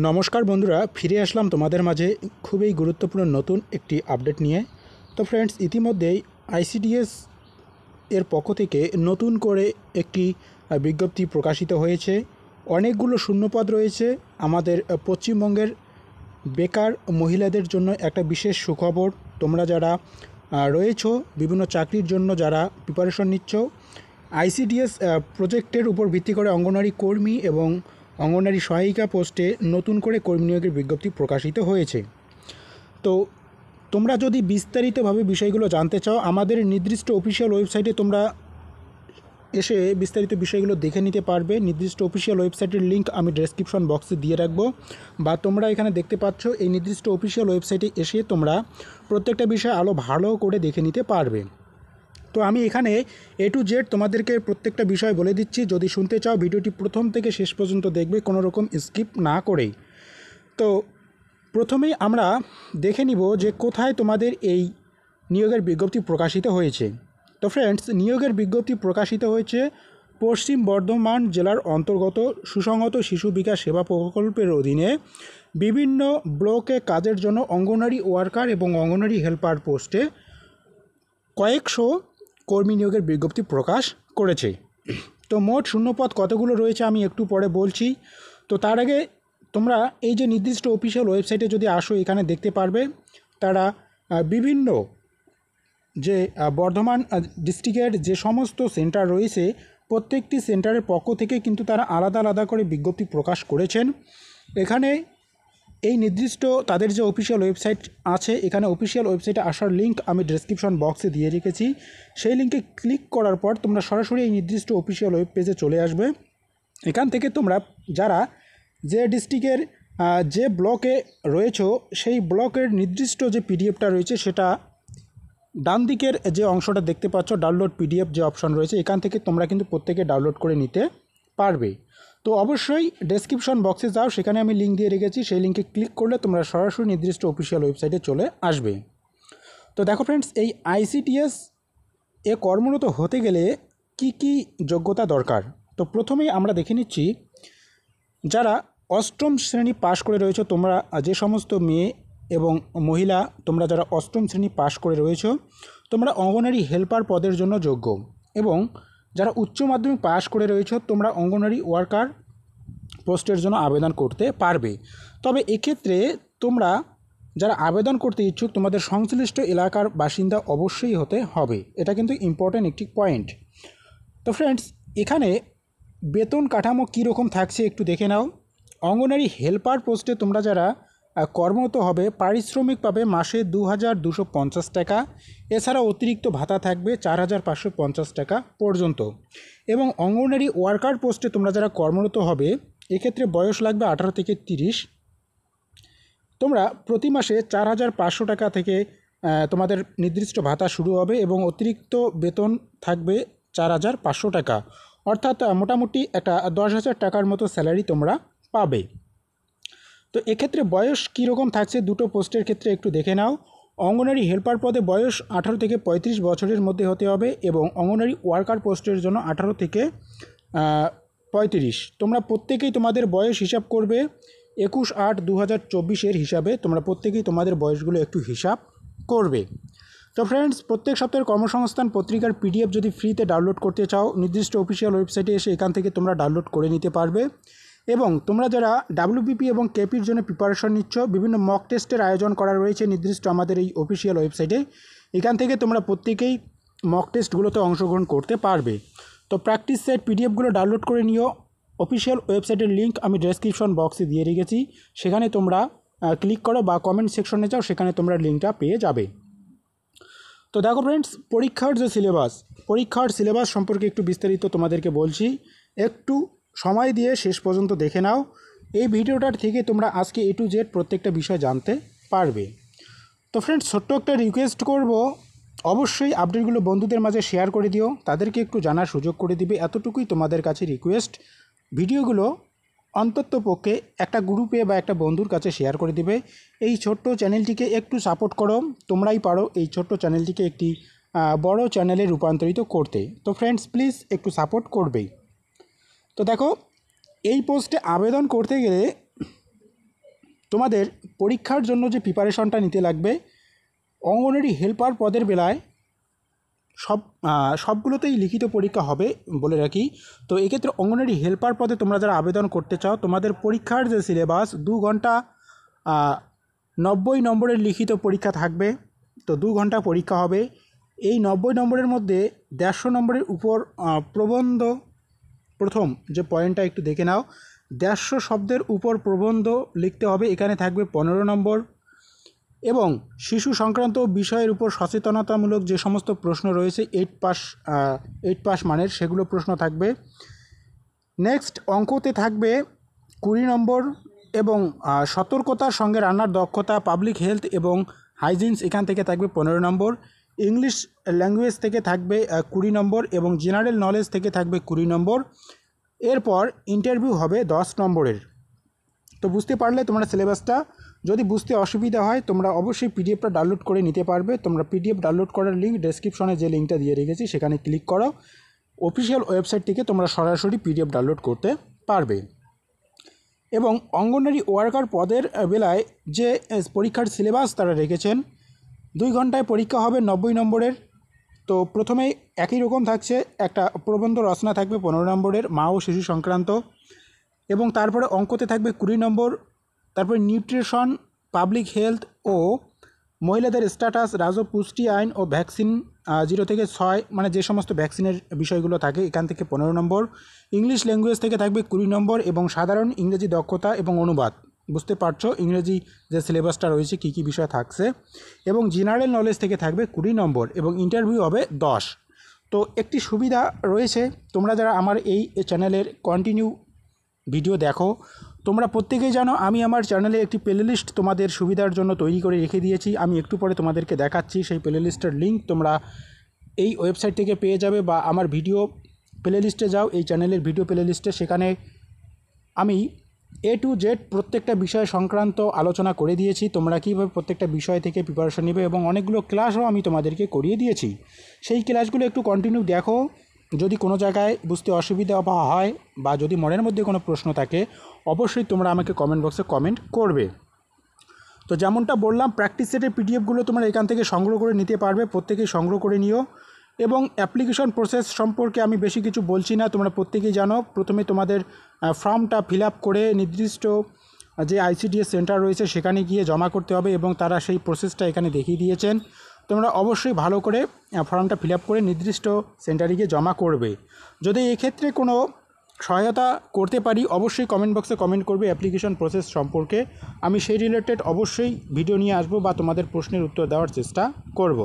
নমস্কার বন্ধুরা, ফিরে আসলাম তোমাদের মাঝে খুবই গুরুত্বপূর্ণ নতুন একটি আপডেট নিয়ে। তো ফ্রেন্ডস, ইতিমধ্যেই আইসিডিএস এর পক্ষ থেকে নতুন করে একটি বিজ্ঞপ্তি প্রকাশিত হয়েছে। অনেকগুলো শূন্যপদ রয়েছে। আমাদের পশ্চিমবঙ্গের বেকার মহিলাদের জন্য একটা বিশেষ সুখবর। তোমরা যারা রয়েছো বিভিন্ন চাকরির জন্য, যারা প্রিপারেশন নিচ্ছ, আইসিডিএস প্রজেক্টের উপর ভিত্তি করে অঙ্গনওয়াড়ি কর্মী এবং অঙ্গনওয়াড়ি সহায়িকা পোস্টে নতুন করে কর্মী নিয়োগের বিজ্ঞপ্তি প্রকাশিত হয়েছে। তো তোমরা যদি বিস্তারিতভাবে বিষয়গুলো জানতে চাও, আমাদের নির্দিষ্ট অফিসিয়াল ওয়েবসাইটে তোমরা এসে বিস্তারিত বিষয়গুলো দেখে নিতে পারবে। নির্দিষ্ট অফিসিয়াল ওয়েবসাইটের লিঙ্ক আমি ডেসক্রিপশন বক্সে দিয়ে রাখবো, বা তোমরা এখানে দেখতে পাচ্ছ এই নির্দিষ্ট অফিসিয়াল ওয়েবসাইটে এসে তোমরা প্রত্যেকটা বিষয় আরও ভালো করে দেখে নিতে পারবে। তো আমি এখানে A to Z তোমাদেরকে প্রত্যেকটা বিষয় বলে দিচ্ছি। যদি শুনতে চাও ভিডিওটি প্রথম থেকে শেষ পর্যন্ত দেখবে, কোনো রকম স্কিপ না করেই। তো প্রথমেই আমরা দেখে নিব যে কোথায় তোমাদের এই নিয়োগের বিজ্ঞপ্তি প্রকাশিত হয়েছে। তো ফ্রেন্ডস, নিয়োগের বিজ্ঞপ্তি প্রকাশিত হয়েছে পশ্চিম বর্ধমান জেলার অন্তর্গত সুসংহত শিশু বিকাশ সেবা প্রকল্পের অধীনে বিভিন্ন ব্লকে কাজের জন্য অঙ্গনওয়াড়ি ওয়ার্কার এবং অঙ্গনওয়াড়ি হেল্পার পোস্টে কয়েকশো কর্মী নিয়োগের বিজ্ঞপ্তি প্রকাশ করেছে। তো মোট শূন্যপদ কতগুলো রয়েছে আমি একটু পরে বলছি। তো তার আগে তোমরা এই যে নির্দিষ্ট অফিসিয়াল ওয়েবসাইটে যদি আসো, এখানে দেখতে পারবে তারা বিভিন্ন যে বর্ধমান ডিস্ট্রিক্টের যে সমস্ত সেন্টার রয়েছে, প্রত্যেকটি সেন্টারের পক্ষ থেকে কিন্তু তারা আলাদা আলাদা করে বিজ্ঞপ্তি প্রকাশ করেছেন। এখানে এই নির্দিষ্ট তাদের যে অফিসিয়াল ওয়েবসাইট আছে, এখানে অফিসিয়াল ওয়েবসাইটে আসার লিঙ্ক আমি ডেসক্রিপশন বক্সে দিয়ে রেখেছি। সেই লিঙ্কে ক্লিক করার পর তোমরা সরাসরি এই নির্দিষ্ট অফিসিয়াল ওয়েব পেজে চলে আসবে। এখান থেকে তোমরা যারা যে ডিস্ট্রিক্টের যে ব্লকে রয়েছো, সেই ব্লকের নির্দিষ্ট যে পিডিএফটা রয়েছে, সেটা ডান দিকের যে অংশটা দেখতে পাচ্ছ, ডাউনলোড পিডিএফ যে অপশন রয়েছে, এখান থেকে তোমরা কিন্তু প্রত্যেকে ডাউনলোড করে নিতে পারবে। তো অবশ্যই ডেসক্রিপশন বক্সে যাও, সেখানে আমি লিঙ্ক দিয়ে রেখেছি। সেই লিঙ্কে ক্লিক করলে তোমরা সরাসরি নির্দিষ্ট অফিসিয়াল ওয়েবসাইটে চলে আসবে। তো দেখো ফ্রেন্ডস, এই আইসিডিএস এ কর্মরত হতে গেলে কি কি যোগ্যতা দরকার। তো প্রথমেই আমরা দেখে নিচ্ছি, যারা অষ্টম শ্রেণী পাশ করে রয়েছে, তোমরা যে সমস্ত মেয়ে এবং মহিলা তোমরা যারা অষ্টম শ্রেণী পাশ করে রয়েছো, তোমরা অঙ্গনওয়াড়ি হেল্পার পদের জন্য যোগ্য। এবং যারা উচ্চ মাধ্যমিক পাশ করে রয়েছে, তোমরা অঙ্গনওয়াড়ি ওয়ার্কার পোস্টের জন্য আবেদন করতে পারবে। তবে এক্ষেত্রে তোমরা যারা আবেদন করতে ইচ্ছুক, তোমাদের সংশ্লিষ্ট এলাকার বাসিন্দা অবশ্যই হতে হবে। এটা কিন্তু ইম্পর্ট্যান্ট একটি পয়েন্ট। তো ফ্রেন্ডস, এখানে বেতন কাঠামো কীরকম থাকছে একটু দেখে নাও। অঙ্গনওয়াড়ি হেল্পার পোস্টে তোমরা যারা কর্মরত হবে, পারিশ্রমিক পাবে মাসে 2250 টাকা। এছাড়া অতিরিক্ত ভাতা থাকবে 4550 টাকা পর্যন্ত। এবং অঙ্গনওয়াড়ি ওয়ার্কার পোস্টে তোমরা যারা কর্মরত হবে, এক্ষেত্রে বয়স লাগবে 18 থেকে 30। তোমরা প্রতি মাসে 4500 টাকা থেকে তোমাদের নির্দিষ্ট ভাতা শুরু হবে এবং অতিরিক্ত বেতন থাকবে 4500 টাকা। অর্থাৎ মোটামুটি একটা 10,000 টাকার মতো স্যালারি তোমরা পাবে। তো এক্ষেত্রে বয়স কীরকম থাকছে দুটো পোস্টের ক্ষেত্রে একটু দেখে নাও। অঙ্গনওয়াড়ি হেল্পার পদে বয়স 18 থেকে 35 বছরের মধ্যে হতে হবে এবং অঙ্গনওয়াড়ি ওয়ার্কার পোস্টের জন্য 18 থেকে 35। তোমরা প্রত্যেকেই তোমাদের বয়স হিসাব করবে 21/8/2024 হিসাবে। তোমরা প্রত্যেকেই তোমাদের বয়সগুলো একটু হিসাব করবে। তো ফ্রেন্ডস, প্রত্যেক সপ্তাহের কর্মসংস্থান পত্রিকার পিডিএফ যদি ফ্রিতে ডাউনলোড করতে চাও, নির্দিষ্ট অফিসিয়াল ওয়েবসাইটে এসে এখান থেকে তোমরা ডাউনলোড করে নিতে পারবে। এবং তোমরা যারা ডাব্লিউবিপি এবং কেপির জন্য প্রিপারেশন নিচ্ছ, বিভিন্ন মক টেস্টের আয়োজন করা রয়েছে নির্দিষ্ট আমাদের এই অফিসিয়াল ওয়েবসাইটে। এখান থেকে তোমরা প্রত্যেকেই মক টেস্টগুলোতে অংশগ্রহণ করতে পারবে। তো প্র্যাকটিস সেট পিডিএফগুলো ডাউনলোড করে নিও। অফিসিয়াল ওয়েবসাইটের লিঙ্ক আমি ডেসক্রিপশন বক্সে দিয়ে রেখেছি, সেখানে তোমরা ক্লিক করো বা কমেন্ট সেকশনে যাও, সেখানে তোমরা লিঙ্কটা পেয়ে যাবে। তো দেখো ফ্রেন্ডস, পরীক্ষার সিলেবাস সম্পর্কে একটু বিস্তারিত তোমাদেরকে বলছি, একটু সময় দিয়ে শেষ পর্যন্ত দেখে নাও। এই ভিডিওটার থেকে তোমরা আজকে A to Z প্রত্যেকটা বিষয় জানতে পারবে। তো ফ্রেন্ডস, ছোট্ট একটা রিকোয়েস্ট করব, অবশ্যই আপডেটগুলো বন্ধুদের মাঝে শেয়ার করে দিও, তাদেরকে একটু জানার সুযোগ করে দিবে, এতটুকুই তোমাদের কাছে রিকোয়েস্ট। ভিডিওগুলো অন্ততপক্ষে একটা গ্রুপে বা একটা বন্ধুর কাছে শেয়ার করে দিবে। এই ছোট্ট চ্যানেলটিকে একটু সাপোর্ট করো, তোমরাই পারো এই ছোট্ট চ্যানেলটিকে একটি বড় চ্যানেলে রূপান্তরিত করতে। তো ফ্রেন্ডস, প্লিজ একটু সাপোর্ট করবেই। তো দেখো, এই পোস্টে আবেদন করতে গেলে তোমাদের পরীক্ষার জন্য যে প্রিপারেশনটা নিতে লাগবে, অঙ্গনওয়াড়ি হেল্পার পদের বেলায় সবগুলোতেই লিখিত পরীক্ষা হবে বলে রাখি। তো এক্ষেত্রে অঙ্গনওয়াড়ি হেল্পার পদে তোমরা যারা আবেদন করতে চাও, তোমাদের পরীক্ষার যে সিলেবাস 2 ঘন্টা 90 নম্বরের লিখিত পরীক্ষা থাকবে। তো 2 ঘন্টা পরীক্ষা হবে। এই 90 নম্বরের মধ্যে 150 নম্বরের উপর প্রবন্ধ, প্রথম যে পয়েন্টটা একটু দেখে নাও, 150 শব্দের উপর প্রবন্ধ লিখতে হবে, এখানে থাকবে 15 নম্বর। এবং শিশু সংক্রান্ত বিষয়ের উপর সচেতনতামূলক যে সমস্ত প্রশ্ন রয়েছে 8 পাস মানের, সেগুলো প্রশ্ন থাকবে। নেক্সট অঙ্কতে থাকবে 20 নম্বর এবং সতর্কতার সঙ্গে রান্নার দক্ষতা, পাবলিক হেলথ এবং হাইজিনস এখান থেকে থাকবে 15 নম্বর। ইংলিশ ল্যাঙ্গুয়েজ থেকে থাকবে 20 নম্বর এবং জেনারেল নলেজ থেকে থাকবে 20 নম্বর। এরপর ইন্টারভিউ হবে 10 নম্বরের। তো বুঝতে পারলে তোমরা সিলেবাসটা। যদি বুঝতে অসুবিধা হয় তোমরা অবশ্যই পিডিএফটা ডাউনলোড করে নিতে পারবে। তোমরা পিডিএফ ডাউনলোড করার লিঙ্ক ডেসক্রিপশনে যে লিঙ্কটা দিয়ে রেখেছি সেখানে ক্লিক করো, অফিসিয়াল ওয়েবসাইট থেকে তোমরা সরাসরি পিডিএফ ডাউনলোড করতে পারবে। এবং অঙ্গনওয়াড়ি ওয়ার্কার পদের বেলায় যে পরীক্ষার সিলেবাস তারা রেখেছেন, 2 ঘন্টায় পরীক্ষা হবে 90 নম্বরের। তো প্রথমেই একই রকম থাকছে, একটা প্রবন্ধ রচনা থাকবে 15 নম্বরের, মা ও শিশু সংক্রান্ত। এবং তারপরে অঙ্কতে থাকবে 20 নম্বর। তারপরে নিউট্রিশন, পাবলিক হেলথ ও মহিলাদের স্ট্যাটাস, রাজ্য পুষ্টি আইন ও ভ্যাকসিন 0 থেকে 6 মানে যে সমস্ত ভ্যাকসিনের বিষয়গুলো থাকে এখান থেকে 15 নম্বর। ইংলিশ ল্যাঙ্গুয়েজ থেকে থাকবে 20 নম্বর এবং সাধারণ ইংরেজি দক্ষতা এবং অনুবাদ, বুঝতে পারছো ইংরেজি যে সিলেবাসটা রয়েছে কী কী বিষয় থাকছে। এবং জেনারেল নলেজ থেকে থাকবে 20 নম্বর এবং ইন্টারভিউ হবে 10। তো একটি সুবিধা রয়েছে, তোমরা যারা আমার এই চ্যানেলের কন্টিনিউ ভিডিও দেখো, তোমরা প্রত্যেকেই জানো আমি আমার চ্যানেলে একটি প্লেলিস্ট তোমাদের সুবিধার জন্য তৈরি করে রেখে দিয়েছি। আমি একটু পরে তোমাদেরকে দেখাচ্ছি, সেই প্লেলিস্টের লিঙ্ক তোমরা এই ওয়েবসাইট থেকে পেয়ে যাবে বা আমার ভিডিও প্লেলিস্টে যাও, এই চ্যানেলের ভিডিও প্লেলিস্টে, সেখানে আমি A to Z প্রত্যেকটা বিষয় সংক্রান্ত আলোচনা করে দিয়েছি। তোমরা কীভাবে প্রত্যেকটা বিষয় থেকে প্রিপারেশন নেবে এবং অনেকগুলো ক্লাসও আমি তোমাদেরকে করিয়ে দিয়েছি। সেই ক্লাসগুলো একটু কন্টিনিউ দেখো। যদি কোনো জায়গায় বুঝতে অসুবিধা হয় বা যদি মনের মধ্যে কোনো প্রশ্ন থাকে অবশ্যই তোমরা আমাকে কমেন্ট বক্সে কমেন্ট করবে। তো যেমনটা বললাম, প্র্যাকটিস সেটের পিডিএফগুলো তোমরা এখান থেকে সংগ্রহ করে নিতে পারবে, প্রত্যেকেই সংগ্রহ করে নিও। এবং অ্যাপ্লিকেশন প্রসেস সম্পর্কে আমি বেশি কিছু বলছি না, তোমরা প্রত্যেকেই জানো। প্রথমে তোমাদের ফর্মটা ফিল আপ করে নির্দিষ্ট যে আইসিডিএস সেন্টার রয়েছে সেখানে গিয়ে জমা করতে হবে এবং তারা সেই প্রসেসটা এখানে দেখিয়ে দিয়েছেন। তোমরা অবশ্যই ভালো করে ফর্মটা ফিল আপ করে নির্দিষ্ট সেন্টারে গিয়ে জমা করবে। যদি এক্ষেত্রে কোনো সহায়তা করতে পারি অবশ্যই কমেন্ট বক্সে কমেন্ট করবে অ্যাপ্লিকেশন প্রসেস সম্পর্কে, আমি সেই রিলেটেড অবশ্যই ভিডিও নিয়ে আসবো বা তোমাদের প্রশ্নের উত্তর দেওয়ার চেষ্টা করব।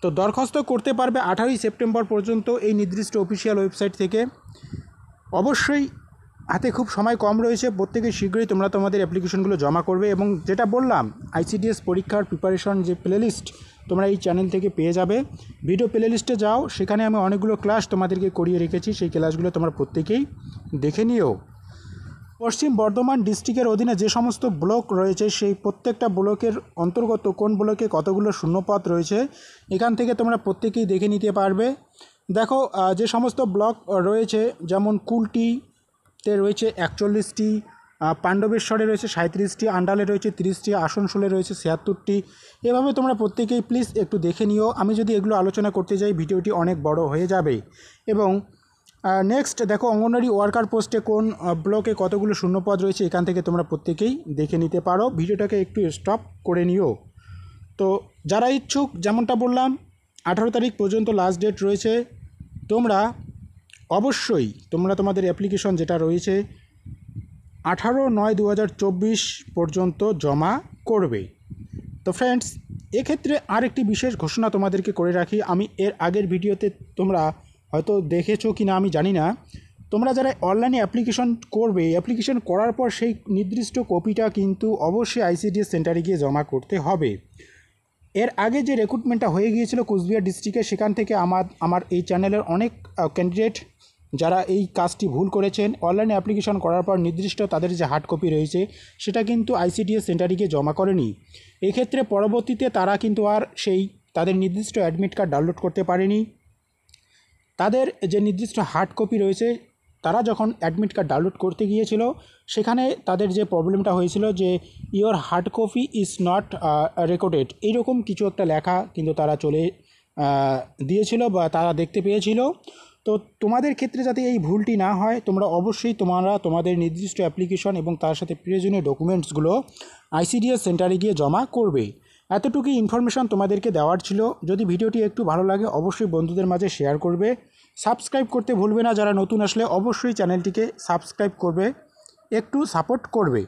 তো দরখাস্ত করতে পারবে 18 সেপ্টেম্বর পর্যন্ত এই নির্দিষ্ট অফিসিয়াল ওয়েবসাইট থেকে। অবশ্যই হাতে খুব সময় কম রয়েছে, প্রত্যেকে শীঘ্রই তোমরা তোমাদের অ্যাপ্লিকেশনগুলো জমা করবে। এবং যেটা বললাম আইসিডিএস পরীক্ষার প্রিপারেশন যে প্লেলিস্ট তোমরা এই চ্যানেল থেকে পেয়ে যাবে। ভিডিও প্লেলিস্টে যাও, সেখানে আমি অনেকগুলো ক্লাস তোমাদেরকে করিয়ে রেখেছি, সেই ক্লাসগুলো তোমরা প্রত্যেকেই দেখে নিও। পশ্চিম বর্ধমান ডিস্ট্রিক্টের অধীনে যে সমস্ত ব্লক রয়েছে সেই প্রত্যেকটা ব্লকের অন্তর্গত কোন ব্লকে কতগুলো শূন্যপদ রয়েছে এখান থেকে তোমরা প্রত্যেকেই দেখে নিতে পারবে। দেখো যে সমস্ত ব্লক রয়েছে, যেমন কুলটিতে রয়েছে 41টি, পাণ্ডবেশ্বরে রয়েছে 37টি, আন্ডালে রয়েছে 30টি, আসানসোলে রয়েছে 76টি। এভাবে তোমরা প্রত্যেকেই প্লিজ একটু দেখে নিও। আমি যদি এগুলো আলোচনা করতে যাই ভিডিওটি অনেক বড় হয়ে যাবে। এবং নেক্সট দেখো অঙ্গনওয়াড়ি ওয়ার্কার পোস্টে কোন ব্লকে কতগুলো শূন্যপদ রয়েছে এখান থেকে তোমরা প্রত্যেকেই দেখে নিতে পারো। ভিডিওটাকে একটু স্টপ করে নিও। তো যারা ইচ্ছুক, যেমনটা বললাম 18 তারিখ পর্যন্ত লাস্ট ডেট রয়েছে, তোমরা অবশ্যই তোমাদের অ্যাপ্লিকেশন যেটা রয়েছে 18/9/2024 পর্যন্ত জমা করবে। তো ফ্রেন্ডস, এক্ষেত্রে আরেকটি বিশেষ ঘোষণা তোমাদেরকে করে রাখি। আমি এর আগের ভিডিওতে তোমরা হয়তো দেখেছো কি না আমি জানি না, তোমরা যারা অনলাইনে অ্যাপ্লিকেশন করবে, অ্যাপ্লিকেশন করার পর সেই নির্দিষ্ট কপিটা কিন্তু অবশ্যই আইসিডিএস সেন্টারে গিয়ে জমা করতে হবে। এর আগে যে রিক্রুটমেন্টটা হয়ে গিয়েছিল কুচবিহার ডিস্ট্রিক্টে, সেখান থেকে আমার এই চ্যানেলের অনেক ক্যান্ডিডেট যারা এই কাজটি ভুল করেছেন, অনলাইনে অ্যাপ্লিকেশন করার পর নির্দিষ্ট তাদের যে হার্ড কপি রয়েছে সেটা কিন্তু আইসিডিএস সেন্টারে গিয়ে জমা করেনি। এক্ষেত্রে পরবর্তীতে তারা কিন্তু আর সেই তাদের নির্দিষ্ট অ্যাডমিট কার্ড ডাউনলোড করতে পারেনি। তাদের যে নির্দিষ্ট হার্ড কপি রয়েছে তারা যখন অ্যাডমিট কার্ড ডাউনলোড করতে গিয়েছিল সেখানে তাদের যে প্রবলেমটা হয়েছিল যে your hard copy is not recorded, এইরকম কিছু একটা লেখা কিন্তু তারা দিয়েছিল বা তারা দেখতে পেয়েছিল। তো তোমাদের ক্ষেত্রে যাতে এই ভুলটি না হয়, তোমরা অবশ্যই তোমাদের নির্দিষ্ট অ্যাপ্লিকেশন এবং তার সাথে প্রয়োজনীয় ডকুমেন্টসগুলো আইসিডিএস সেন্টারে গিয়ে জমা করবে। এতটুকুই ইনফরমেশন তোমাদেরকে দেওয়ার ছিল। যদি ভিডিওটি একটু ভালো লাগে অবশ্যই বন্ধুদের মাঝে শেয়ার করবে, সাবস্ক্রাইব করতে ভুলবে না। যারা নতুন আসলে অবশ্যই চ্যানেলটিকে সাবস্ক্রাইব করবে, একটু সাপোর্ট করবে।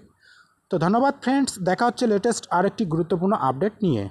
তো ধন্যবাদ ফ্রেন্ডস, দেখা হচ্ছে লেটেস্ট আরেকটি গুরুত্বপূর্ণ আপডেট নিয়ে।